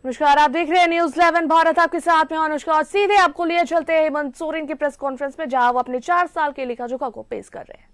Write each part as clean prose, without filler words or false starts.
नमस्कार, आप देख रहे हैं न्यूज़ 11 भारत। आपके साथ में अनुष्का और सीधे आपको लिए चलते हैं हेमंत सोरेन की प्रेस कॉन्फ्रेंस में, जहां वो अपने 4 साल के लेखा जोखा को पेश कर रहे हैं।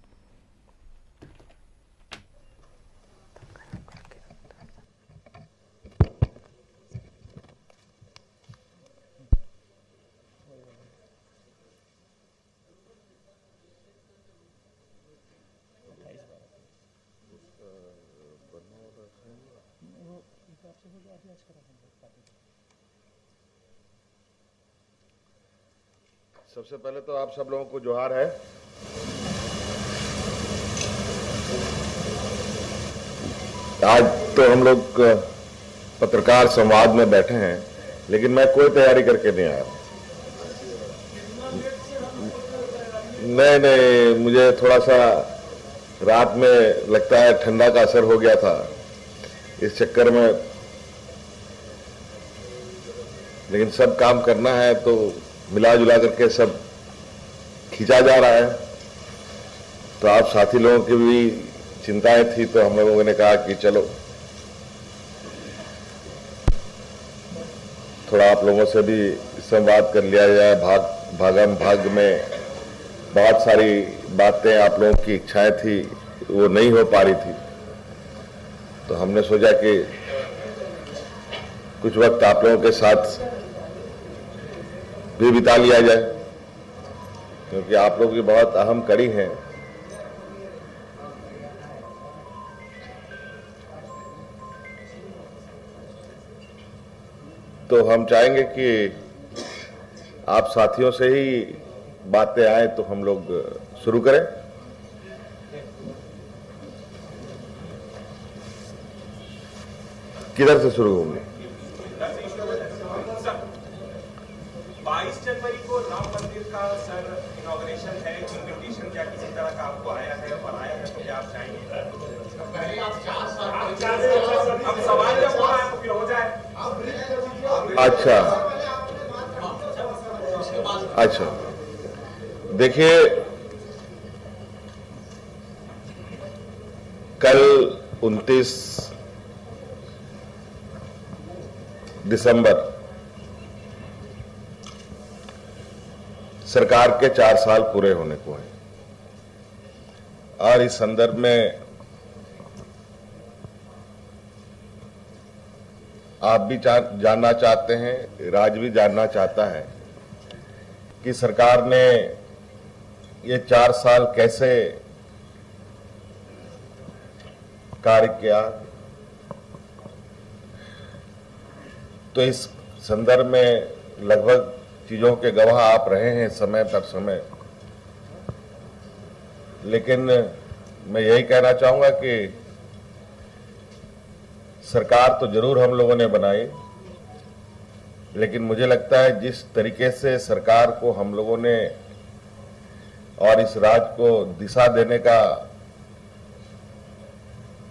सबसे पहले तो आप सब लोगों को जोहार है। आज तो हम लोग पत्रकार संवाद में बैठे हैं, लेकिन मैं कोई तैयारी करके नहीं आया। नहीं, मुझे थोड़ा सा रात में लगता है ठंडा का असर हो गया था, इस चक्कर में। लेकिन सब काम करना है तो मिला जुला करके सब खींचा जा रहा है। तो आप साथी लोगों की भी चिंताएं थी, तो हम लोगों ने कहा कि चलो थोड़ा आप लोगों से भी संवाद कर लिया जाए। भागम भाग में बहुत सारी बातें, आप लोगों की इच्छाएं थी, वो नहीं हो पा रही थी। तो हमने सोचा कि कुछ वक्त आप लोगों के साथ भी बिता लिया जाए, क्योंकि आप लोग की बहुत अहम कड़ी हैं। तो हम चाहेंगे कि आप साथियों से ही बातें आए, तो हम लोग शुरू करें। किधर से शुरू होंगे? 22 जनवरी को राम मंदिर का सर इनॉग्रेशन है। इन्विटेशन क्या किसी तरह का आपको आया है, और आया है तो क्या आप चाहेंगे? अब सवाल जब हो रहा है तो फिर हो जाए। अच्छा, देखिए, कल 29 दिसंबर सरकार के 4 साल पूरे होने को हैं, और इस संदर्भ में आप भी जानना चाहते हैं, राज्य भी जानना चाहता है कि सरकार ने ये 4 साल कैसे कार्य किया। तो इस संदर्भ में लगभग चीजों के गवाह आप रहे हैं समय पर समय। लेकिन मैं यही कहना चाहूंगा कि सरकार तो जरूर हम लोगों ने बनाई, लेकिन मुझे लगता है जिस तरीके से सरकार को हम लोगों ने और इस राज्य को दिशा देने का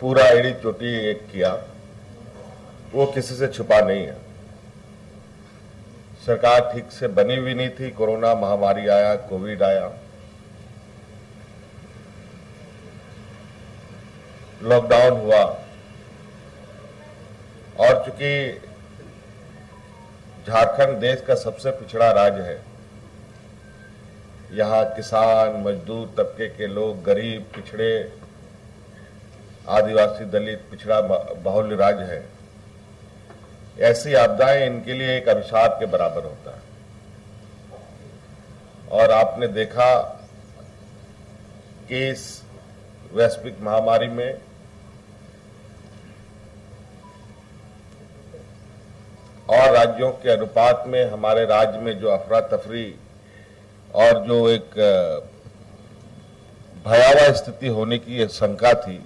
पूरा एड़ी चोटी एक किया, वो किसी से छुपा नहीं है। सरकार ठीक से बनी हुई नहीं थी, कोरोना महामारी आया, कोविड आया, लॉकडाउन हुआ, और चूंकि झारखंड देश का सबसे पिछड़ा राज्य है, यहाँ किसान मजदूर तबके के लोग, गरीब, पिछड़े, आदिवासी, दलित, पिछड़ा बाहुल्य राज्य है। ऐसी आपदाएं इनके लिए एक अभिशाप के बराबर होता है। और आपने देखा कि इस वैश्विक महामारी में और राज्यों के अनुपात में हमारे राज्य में जो अफरा तफरी और जो एक भयावह स्थिति होने की शंका थी,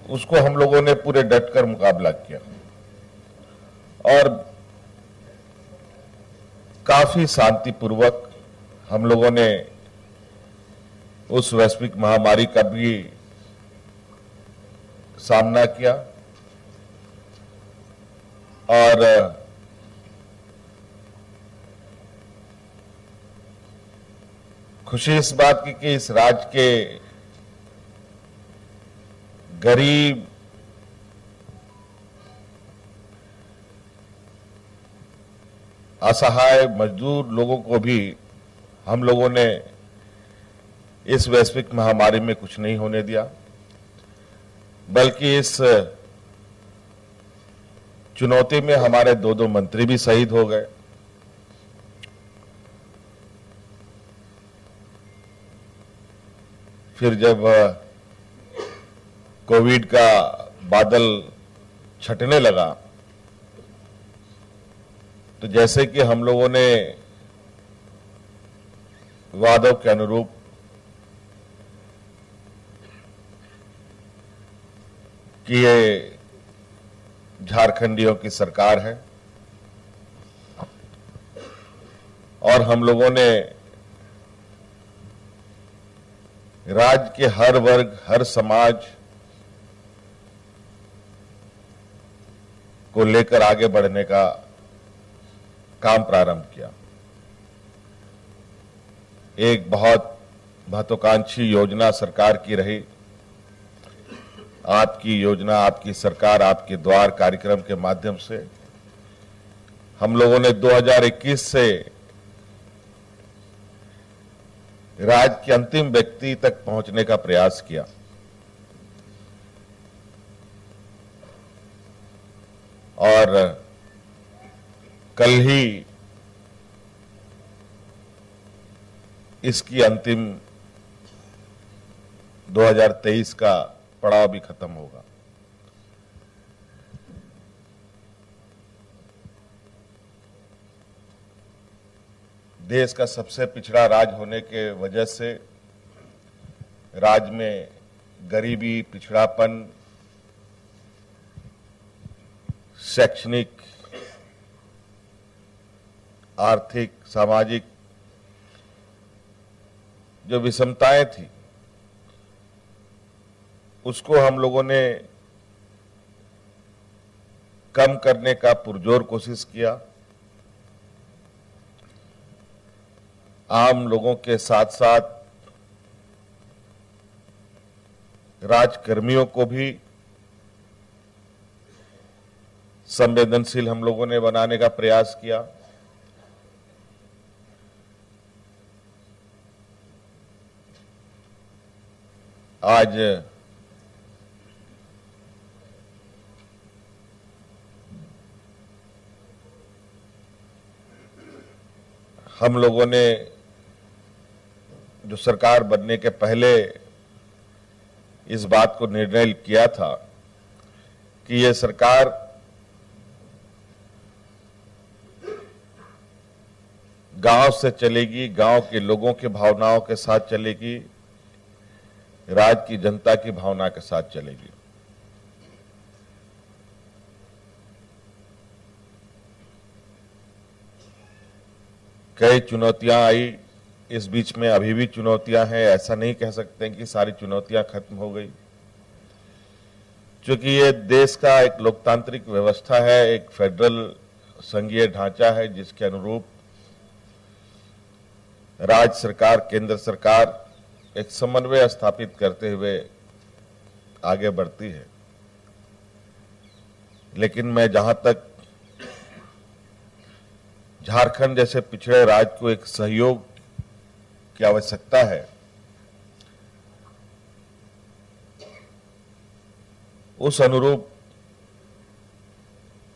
उसको हम लोगों ने पूरे डटकर मुकाबला किया, और काफी शांतिपूर्वक हम लोगों ने उस वैश्विक महामारी का भी सामना किया। और खुशी इस बात की कि इस राज्य के गरीब असहाय मजदूर लोगों को भी हम लोगों ने इस वैश्विक महामारी में कुछ नहीं होने दिया, बल्कि इस चुनौती में हमारे दो मंत्री भी शहीद हो गए। फिर जब कोविड का बादल छटने लगा तो जैसे कि हम लोगों ने वादों के अनुरूप कि ये झारखंडियों की सरकार है और हम लोगों ने राज्य के हर वर्ग, हर समाज को लेकर आगे बढ़ने का काम प्रारंभ किया। एक बहुत महत्वाकांक्षी योजना सरकार की रही, आपकी योजना, आपकी सरकार, आपके द्वार कार्यक्रम के माध्यम से हम लोगों ने 2021 से राज्य के अंतिम व्यक्ति तक पहुंचने का प्रयास किया। और कल ही इसकी अंतिम 2023 का पड़ाव भी खत्म होगा। देश का सबसे पिछड़ा राज्य होने के वजह से राज्य में गरीबी, पिछड़ापन, शैक्षणिक, आर्थिक, सामाजिक जो विषमताएं थी उसको हम लोगों ने कम करने का पुरजोर कोशिश किया। आम लोगों के साथ साथ राजकर्मियों को भी संवेदनशील हम लोगों ने बनाने का प्रयास किया। आज हम लोगों ने जो सरकार बनने के पहले इस बात को निर्णय किया था कि यह सरकार गांव से चलेगी, गांव के लोगों की भावनाओं के साथ चलेगी, राज्य की जनता की भावना के साथ चलेगी। कई चुनौतियां आई, इस बीच में अभी भी चुनौतियां हैं। ऐसा नहीं कह सकते कि सारी चुनौतियां खत्म हो गई, क्योंकि ये देश का एक लोकतांत्रिक व्यवस्था है, एक फेडरल संघीय ढांचा है जिसके अनुरूप राज्य सरकार, केंद्र सरकार एक समन्वय स्थापित करते हुए आगे बढ़ती है। लेकिन मैं जहां तक झारखंड जैसे पिछड़े राज्य को एक सहयोग की आवश्यकता है, उस अनुरूप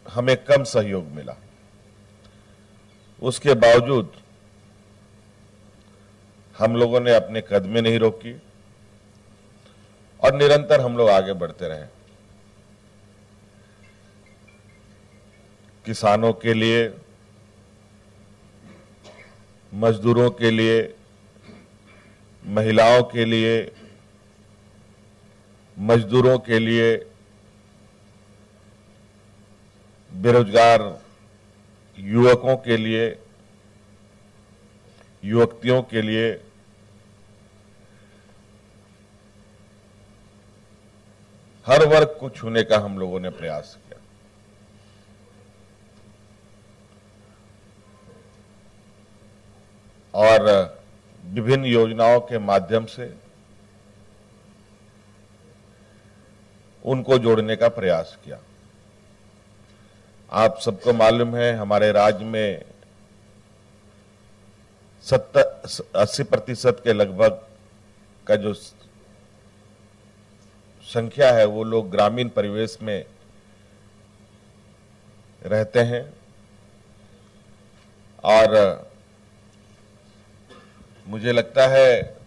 हमें कम सहयोग मिला। उसके बावजूद हम लोगों ने अपने कदमें नहीं रोकी और निरंतर हम लोग आगे बढ़ते रहे। किसानों के लिए, मजदूरों के लिए, महिलाओं के लिए, मजदूरों के लिए, बेरोजगार युवकों के लिए, युवतियों के लिए हर वर्ग को छूने का हम लोगों ने प्रयास किया। और विभिन्न योजनाओं के माध्यम से उनको जोड़ने का प्रयास किया। आप सबको मालूम है, हमारे राज्य में 80% के लगभग का जो संख्या है वो लोग ग्रामीण परिवेश में रहते हैं और मुझे लगता है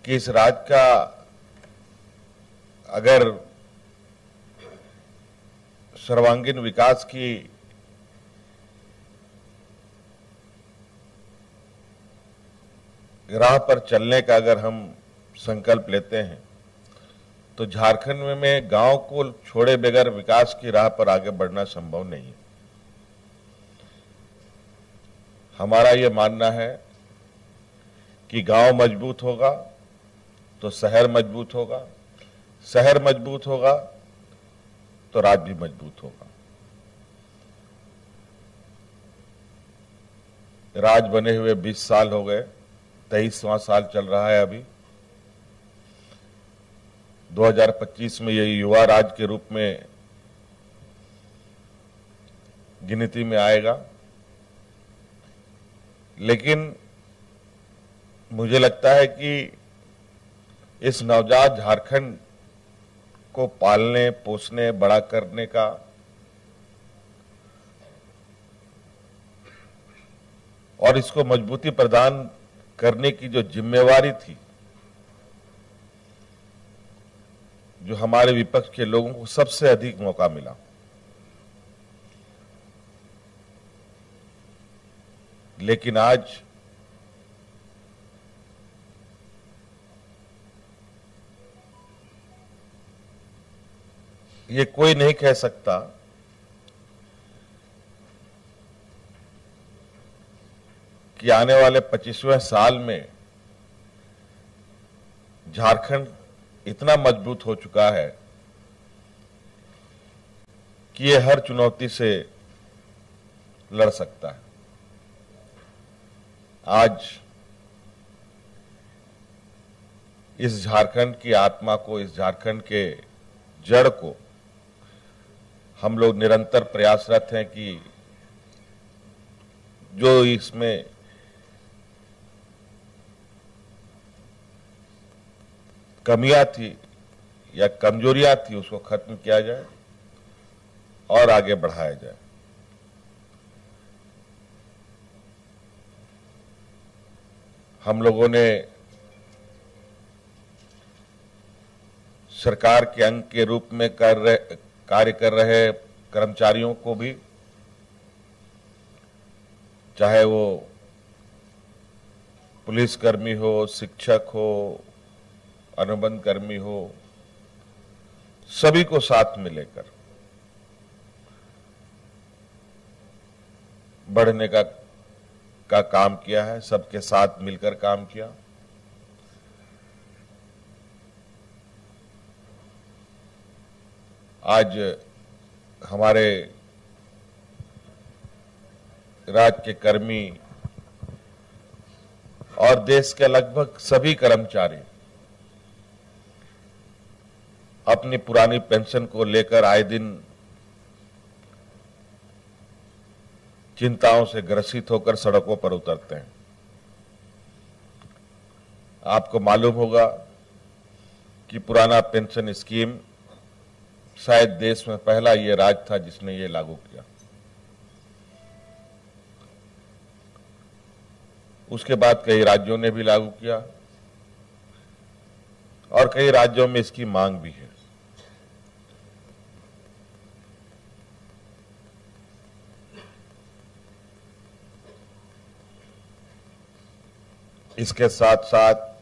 कि इस राज्य का अगर सर्वांगीण विकास की राह पर चलने का अगर हम संकल्प लेते हैं तो झारखंड में गांव को छोड़े बगैर विकास की राह पर आगे बढ़ना संभव नहीं है। हमारा ये मानना है कि गांव मजबूत होगा तो शहर मजबूत होगा, शहर मजबूत होगा तो राज्य भी मजबूत होगा। राज्य बने हुए 20 साल हो गए, 23वां साल चल रहा है अभी। 2025 में ये युवा राज्य के रूप में गिनती में आएगा। लेकिन मुझे लगता है कि इस नवजात झारखंड को पालने, पोसने, बड़ा करने का और इसको मजबूती प्रदान करने की जो जिम्मेवारी थी, जो हमारे विपक्ष के लोगों को सबसे अधिक मौका मिला, लेकिन आज ये कोई नहीं कह सकता कि आने वाले 25वें साल में झारखंड इतना मजबूत हो चुका है कि ये हर चुनौती से लड़ सकता है। आज इस झारखंड की आत्मा को, इस झारखंड के जड़ को हम लोग निरंतर प्रयासरत हैं कि जो इसमें कमियां थी या कमजोरियां थी उसको खत्म किया जाए और आगे बढ़ाया जाए। हम लोगों ने सरकार के अंग के रूप में कार्य कर रहे कर्मचारियों को भी, चाहे वो पुलिसकर्मी हो, शिक्षक हो, अनुबंध कर्मी हो, सभी को साथ में लेकर बढ़ने का काम किया है, सबके साथ मिलकर काम किया। आज हमारे राज्य के कर्मी और देश के लगभग सभी कर्मचारी अपनी पुरानी पेंशन को लेकर आए दिन चिंताओं से ग्रसित होकर सड़कों पर उतरते हैं। आपको मालूम होगा कि पुराना पेंशन स्कीम शायद देश में पहला ये राज्य था जिसने ये लागू किया। उसके बाद कई राज्यों ने भी लागू किया और कई राज्यों में इसकी मांग भी है। इसके साथ साथ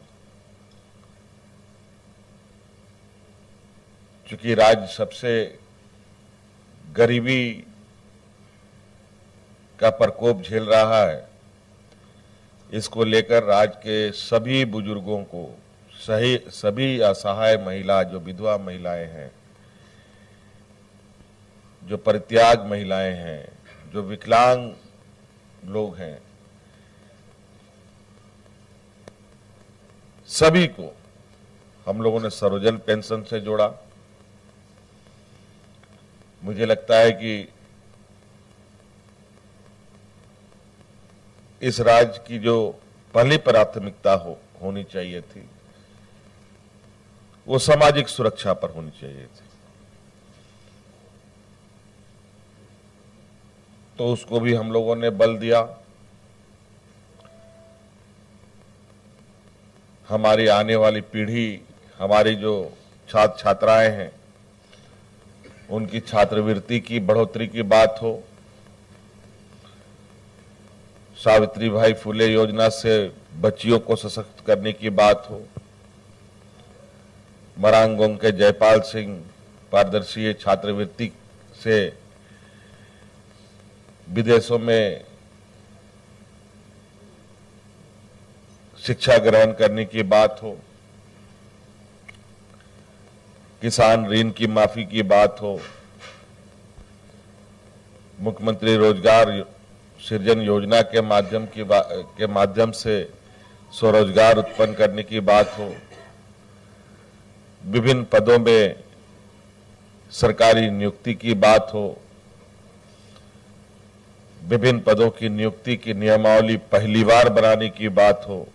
चूंकि राज्य सबसे गरीबी का प्रकोप झेल रहा है, इसको लेकर राज्य के सभी बुजुर्गों को, सभी असहाय महिला, जो विधवा महिलाएं हैं, जो परित्याग महिलाएं हैं, जो विकलांग लोग हैं, सभी को हम लोगों ने सर्वजन पेंशन से जोड़ा मुझे लगता है कि इस राज्य की जो पहली प्राथमिकता होनी चाहिए थी वो सामाजिक सुरक्षा पर होनी चाहिए थी, तो उसको भी हम लोगों ने बल दिया। हमारी आने वाली पीढ़ी, हमारी जो छात्र छात्राएं हैं, उनकी छात्रवृत्ति की बढ़ोतरी की बात हो, सावित्रीबाई फुले योजना से बच्चियों को सशक्त करने की बात हो, मरांगोंग के जयपाल सिंह पारदर्शी छात्रवृत्ति से विदेशों में शिक्षा ग्रहण करने की बात हो, किसान ऋण की माफी की बात हो, मुख्यमंत्री रोजगार सृजन योजना के माध्यम से स्वरोजगार उत्पन्न करने की बात हो, विभिन्न पदों में सरकारी नियुक्ति की बात हो, विभिन्न पदों की नियुक्ति की नियमावली पहली बार बनाने की बात हो,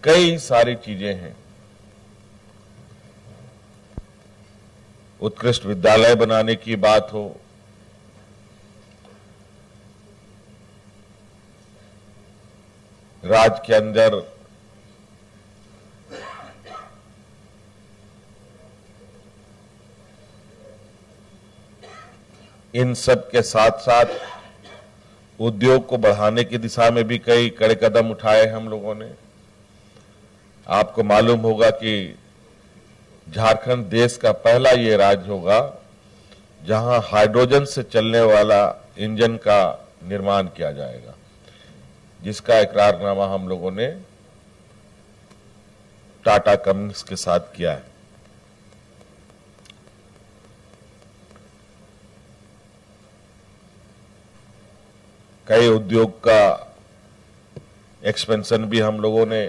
कई सारी चीजें हैं। उत्कृष्ट विद्यालय बनाने की बात हो, राज्य के अंदर इन सब के साथ साथ उद्योग को बढ़ाने की दिशा में भी कई कड़े कदम उठाए हम लोगों ने। आपको मालूम होगा कि झारखंड देश का पहला ये राज्य होगा जहां हाइड्रोजन से चलने वाला इंजन का निर्माण किया जाएगा, जिसका इकरारनामा हम लोगों ने टाटा कंपनी के साथ किया है। कई उद्योग का एक्सपेंशन भी हम लोगों ने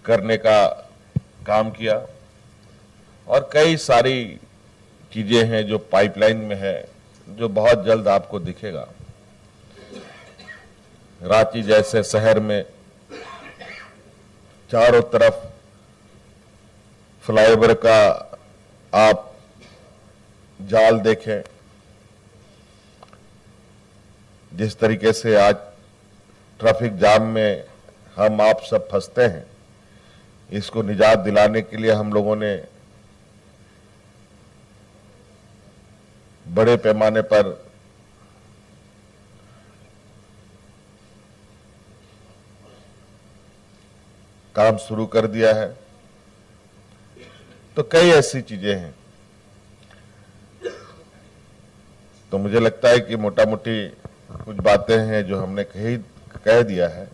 करने का काम किया और कई सारी चीजें हैं जो पाइपलाइन में है, जो बहुत जल्द आपको दिखेगा। रांची जैसे शहर में चारों तरफ फ्लाईओवर का आप जाल देखें, जिस तरीके से आज ट्रैफिक जाम में हम आप सब फंसते हैं, इसको निजात दिलाने के लिए हम लोगों ने बड़े पैमाने पर काम शुरू कर दिया है। तो कई ऐसी चीजें हैं, तो मुझे लगता है कि मोटा मोटी कुछ बातें हैं जो हमने कह दिया है।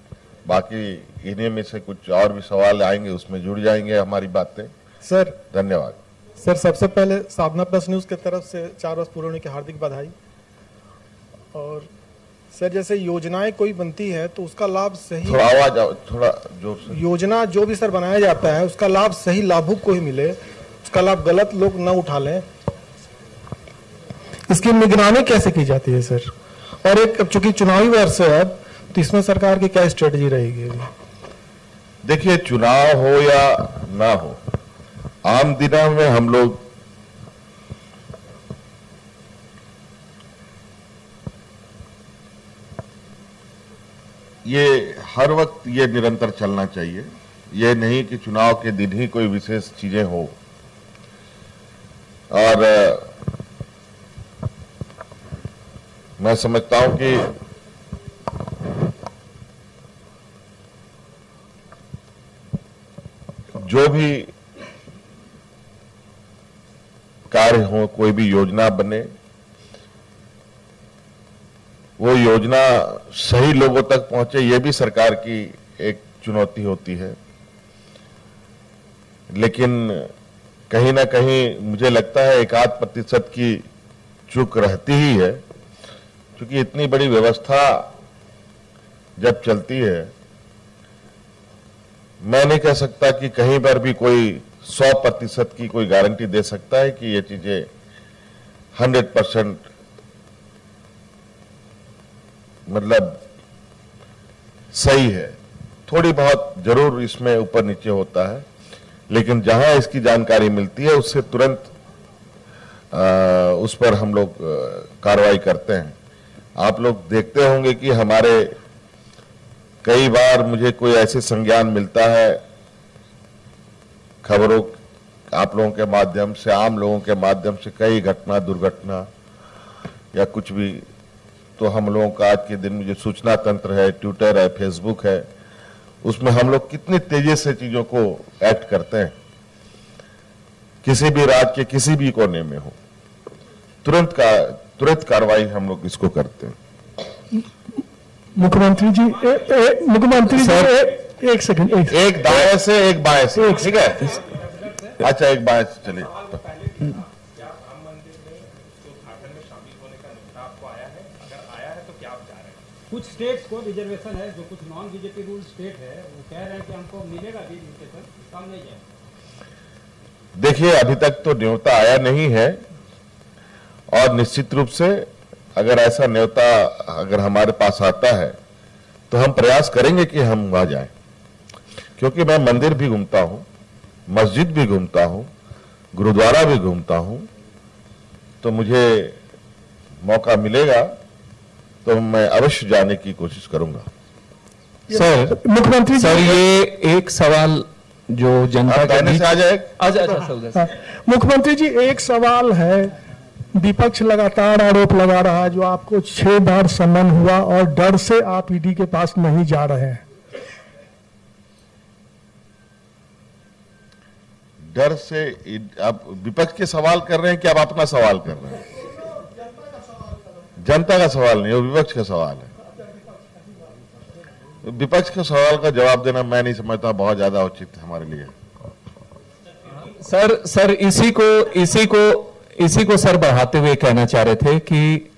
बाकी इन्हीं में से कुछ और भी सवाल आएंगे, उसमें जुड़ जाएंगे हमारी बातें। सर धन्यवाद। सर, सबसे पहले साधना प्लस न्यूज की तरफ से 4 वर्ष पूरे होने की हार्दिक बधाई। और सर, जैसे योजनाएं कोई बनती है तो उसका लाभ सही, थोड़ा आवाज थोड़ा जोर से। योजना जो भी सर बनाया जाता है उसका लाभ सही लाभुक को ही मिले, उसका लाभ गलत लोग न उठा लें, इसकी निगरानी कैसे की जाती है सर? और एक चूंकि चुनावी वर्ष है अब, तो इसमें सरकार की क्या स्ट्रेटजी रहेगी? देखिए, चुनाव हो या ना हो, आम दिनों में हम लोग ये हर वक्त ये निरंतर चलना चाहिए। ये नहीं कि चुनाव के दिन ही कोई विशेष चीजें हो। और मैं समझता हूं कि जो भी कार्य हो, कोई भी योजना बने, वो योजना सही लोगों तक पहुंचे, ये भी सरकार की एक चुनौती होती है। लेकिन कहीं ना कहीं मुझे लगता है 1-8% की चूक रहती ही है, क्योंकि इतनी बड़ी व्यवस्था जब चलती है, मैं नहीं कह सकता कि कहीं पर भी कोई 100% की कोई गारंटी दे सकता है कि ये चीजें 100% मतलब सही है। थोड़ी बहुत जरूर इसमें ऊपर नीचे होता है, लेकिन जहां इसकी जानकारी मिलती है उससे तुरंत उस पर हम लोग कार्रवाई करते हैं। आप लोग देखते होंगे कि हमारे कई बार मुझे कोई ऐसे संज्ञान मिलता है खबरों आप लोगों के माध्यम से, आम लोगों के माध्यम से, कई घटना दुर्घटना या कुछ भी, तो हम लोगों का आज के दिन में जो सूचना तंत्र है, ट्विटर है, फेसबुक है, उसमें हम लोग कितनी तेजी से चीजों को एक्ट करते हैं। किसी भी राज्य के किसी भी कोने में हो, तुरंत कार्रवाई हम लोग इसको करते हैं। मुख्यमंत्री जी एक सेकंड, एक दाएं से एक बाएं से, ठीक है? अच्छा, एक बाएं से चलिए। कुछ स्टेट्स को रिजर्वेशन है, जो कुछ नॉन बीजेपी रूल स्टेट है, वो कह रहे हैं कि हमको मिलेगा भी रिजर्वेशन, कम नहीं है। देखिए, अभी तक तो न्योता आया नहीं है, और निश्चित रूप से अगर ऐसा न्योता अगर हमारे पास आता है तो हम प्रयास करेंगे कि हम वहां जाएं, क्योंकि मैं मंदिर भी घूमता हूं, मस्जिद भी घूमता हूं, गुरुद्वारा भी घूमता हूं, तो मुझे मौका मिलेगा तो मैं अवश्य जाने की कोशिश करूंगा। सर मुख्यमंत्री सर, ये एक सवाल जो जनता के बीच से आ जाए। अच्छा, मुख्यमंत्री जी एक सवाल है, विपक्ष लगातार आरोप लगा रहा है, जो आपको 6 बार सम्मन हुआ और डर से आप ईडी के पास नहीं जा रहे हैं। डर से आप विपक्ष के सवाल कर रहे हैं कि आप अपना सवाल कर रहे हैं? जनता का सवाल नहीं, वो विपक्ष का सवाल है। विपक्ष के सवाल का जवाब देना मैं नहीं समझता बहुत ज्यादा उचित है हमारे लिए। सर इसी को सर बढ़ाते हुए कहना चाह रहे थे कि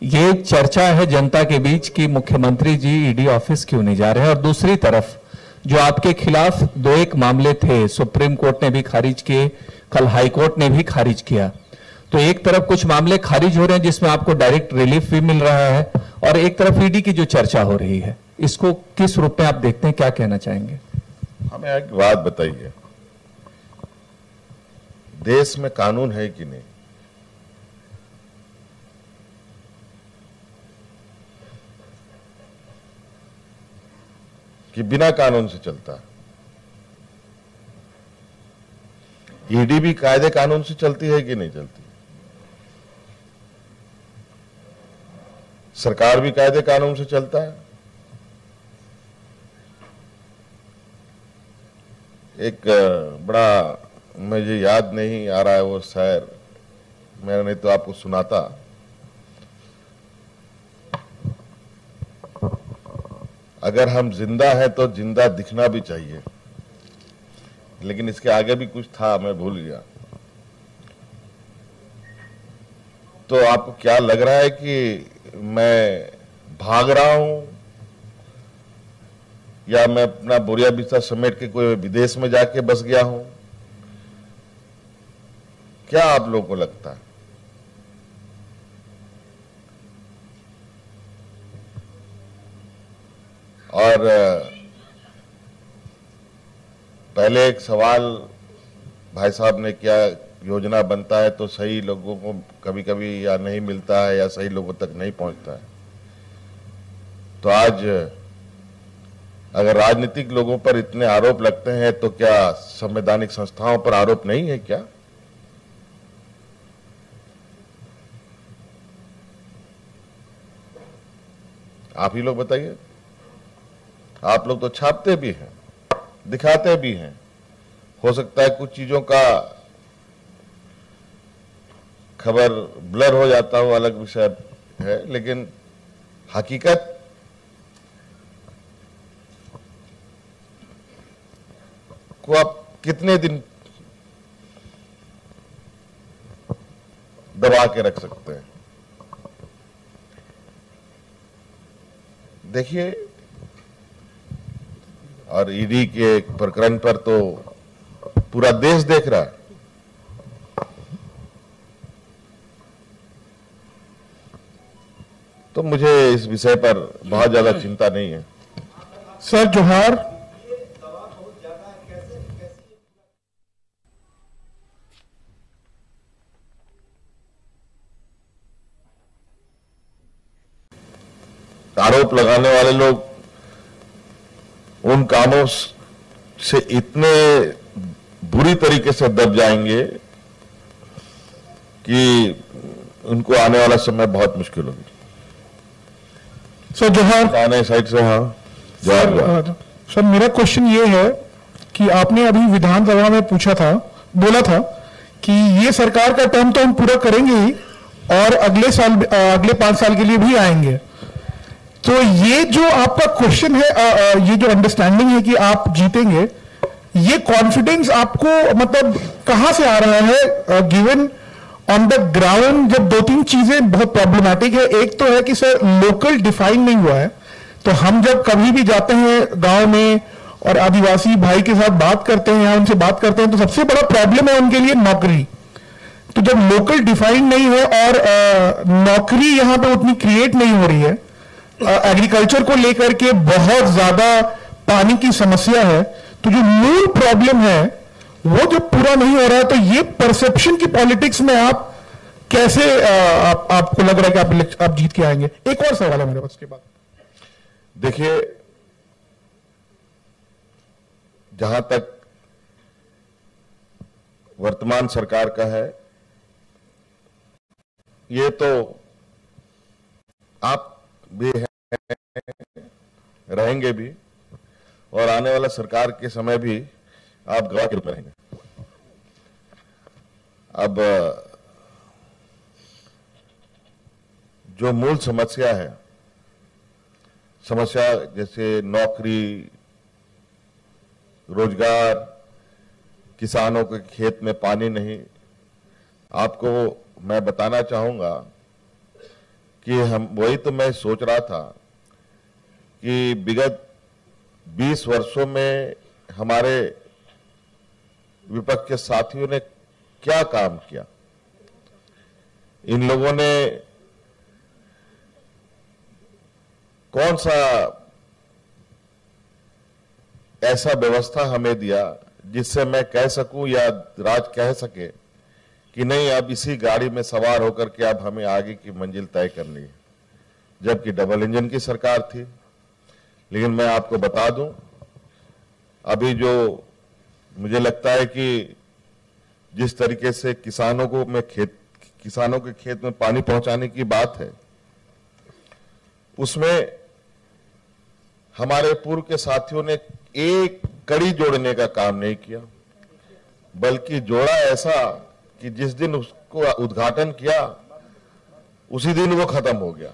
ये चर्चा है जनता के बीच कि मुख्यमंत्री जी ईडी ऑफिस क्यों नहीं जा रहे हैं, और दूसरी तरफ जो आपके खिलाफ 2-1 मामले थे, सुप्रीम कोर्ट ने भी खारिज किए, कल हाई कोर्ट ने भी खारिज किया। तो एक तरफ कुछ मामले खारिज हो रहे हैं जिसमें आपको डायरेक्ट रिलीफ भी मिल रहा है, और एक तरफ ईडी की जो चर्चा हो रही है, इसको किस रूप में आप देखते हैं, क्या कहना चाहेंगे? हमें एक बात बताइए, देश में कानून है कि नहीं? कि बिना कानून से चलता है? ईडी भी कायदे कानून से चलती है कि नहीं चलती? सरकार भी कायदे कानून से चलता है? एक बड़ा, मुझे याद नहीं आ रहा है वो शायर, मैंने नहीं तो आपको सुनाता। अगर हम जिंदा हैं तो जिंदा दिखना भी चाहिए, लेकिन इसके आगे भी कुछ था, मैं भूल गया। तो आपको क्या लग रहा है कि मैं भाग रहा हूं, या मैं अपना बोरिया बिस्तर समेट के कोई विदेश में जाके बस गया हूं? क्या आप लोगों को लगता है? और पहले एक सवाल भाई साहब ने किया, योजना बनता है तो सही लोगों को कभी कभी या नहीं मिलता है, या सही लोगों तक नहीं पहुंचता है। तो आज अगर राजनीतिक लोगों पर इतने आरोप लगते हैं, तो क्या संवैधानिक संस्थाओं पर आरोप नहीं है क्या? आप ही लोग बताइए। आप लोग तो छापते भी हैं, दिखाते भी हैं। हो सकता है कुछ चीजों का खबर ब्लर हो जाता हो, अलग विषय है, लेकिन हकीकत को आप कितने दिन दबा के रख सकते हैं? देखिए, और ईडी के प्रकरण पर तो पूरा देश देख रहा है। तो मुझे इस विषय पर बहुत ज्यादा चिंता नहीं है। सर जोहार। आरोप लगाने वाले लोग उन कामों से इतने बुरी तरीके से दब जाएंगे कि उनको आने वाला समय बहुत मुश्किल होगी। सर जोहार। आने साइड से हाँ जोहार। सर मेरा क्वेश्चन ये है कि आपने अभी विधानसभा में बोला था कि ये सरकार का टर्म तो हम पूरा करेंगे ही और अगले 5 साल के लिए भी आएंगे। तो ये जो आपका क्वेश्चन है, ये जो अंडरस्टैंडिंग है कि आप जीतेंगे, ये कॉन्फिडेंस आपको मतलब कहां से आ रहा है गिवन ऑन द ग्राउंड? जब 2-3 चीजें बहुत प्रॉब्लमैटिक है। एक तो है कि सर लोकल डिफाइन नहीं हुआ है, तो हम जब कभी भी जाते हैं गांव में और आदिवासी भाई के साथ बात करते हैं या उनसे बात करते हैं तो सबसे बड़ा प्रॉब्लम है उनके लिए नौकरी। तो जब लोकल डिफाइन नहीं है और नौकरी यहां पे उतनी क्रिएट नहीं हो रही है, एग्रीकल्चर को लेकर के बहुत ज्यादा पानी की समस्या है, तो जो मूल प्रॉब्लम है वो जब पूरा नहीं हो रहा है तो ये परसेप्शन की पॉलिटिक्स में आप कैसे आपको लग रहा है कि आप जीत के आएंगे? एक और सवाल है मेरे पास के बाद। देखिए, जहां तक वर्तमान सरकार का है, ये तो आप भी हैं, रहेंगे भी, और आने वाला सरकार के समय भी आप गवाह के रूप में रहेंगे। अब जो मूल समस्या है, समस्या जैसे नौकरी, रोजगार, किसानों के खेत में पानी नहीं, आपको मैं बताना चाहूंगा कि वही तो मैं सोच रहा था कि विगत 20 वर्षों में हमारे विपक्ष के साथियों ने क्या काम किया। इन लोगों ने कौन सा ऐसा व्यवस्था हमें दिया जिससे मैं कह सकूं या राज कह सके कि नहीं, अब इसी गाड़ी में सवार होकर के अब हमें आगे की मंजिल तय करनी है, जबकि डबल इंजन की सरकार थी। लेकिन मैं आपको बता दूं, अभी जो मुझे लगता है कि जिस तरीके से किसानों के खेत में पानी पहुंचाने की बात है, उसमें हमारे पूर्व के साथियों ने एक कड़ी जोड़ने का काम नहीं किया, बल्कि जोड़ा ऐसा कि जिस दिन उसको उद्घाटन किया उसी दिन वो खत्म हो गया।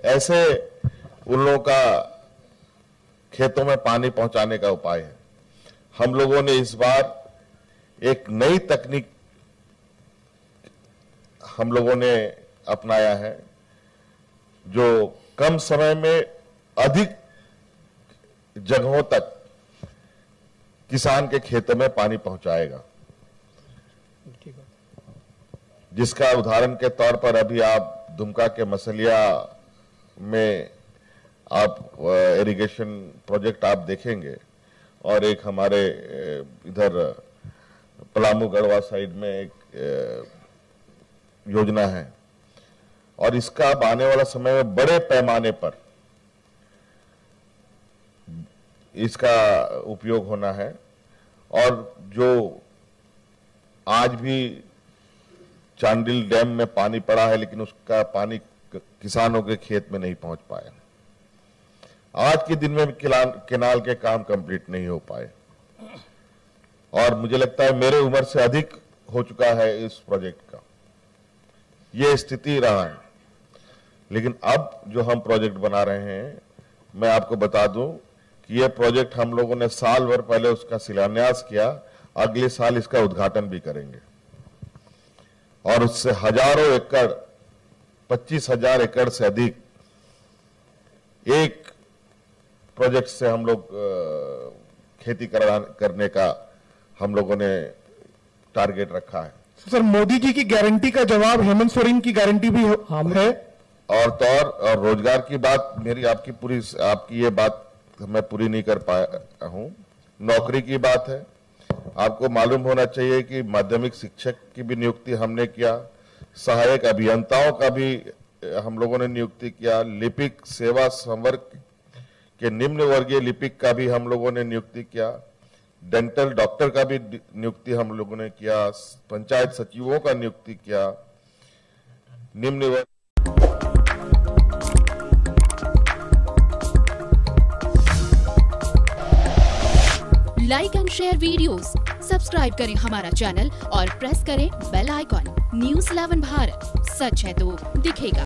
ऐसे उन लोगों का खेतों में पानी पहुंचाने का उपाय है। हम लोगों ने इस बार एक नई तकनीक हम लोगों ने अपनाया है, जो कम समय में अधिक जगहों तक किसान के खेतों में पानी पहुंचाएगा। जिसका उदाहरण के तौर पर अभी आप दुमका के मसलिया में आप इरिगेशन प्रोजेक्ट आप देखेंगे, और एक हमारे इधर पलामू गढ़वा साइड में एक योजना है, और इसका अब आने वाला समय में बड़े पैमाने पर इसका उपयोग होना है। और जो आज भी चांडिल डैम में पानी पड़ा है, लेकिन उसका पानी किसानों के खेत में नहीं पहुंच पाया। आज के दिन में केनाल के काम कंप्लीट नहीं हो पाए, और मुझे लगता है मेरे उम्र से अधिक हो चुका है इस प्रोजेक्ट का, ये स्थिति रहा है। लेकिन अब जो हम प्रोजेक्ट बना रहे हैं, मैं आपको बता दूं कि ये प्रोजेक्ट हम लोगों ने साल भर पहले उसका शिलान्यास किया, अगले साल इसका उद्घाटन भी करेंगे, और उससे हजारों एकड़, 25,000 एकड़ से अधिक एक प्रोजेक्ट से हम लोग खेती करने का हम लोगों ने टारगेट रखा है। सर, मोदी जी की गारंटी का जवाब हेमंत सोरेन की गारंटी भी है। और रोजगार की बात मेरी आपकी ये बात मैं पूरी नहीं कर पाया हूं। नौकरी की बात है, आपको मालूम होना चाहिए कि माध्यमिक शिक्षक की भी नियुक्ति हमने किया, सहायक अभियंताओं का भी हम लोगों ने नियुक्ति किया, लिपिक सेवा संवर्ग के निम्न वर्गीय लिपिक का भी हम लोगों ने नियुक्ति किया, डेंटल डॉक्टर का भी नियुक्ति हम लोगों ने किया, पंचायत सचिवों का नियुक्ति किया, निम्न वर्ग। Like and share videos, subscribe करें हमारा चैनल और प्रेस करें बेल आइकॉन। News 11 भारत, सच है तो दिखेगा।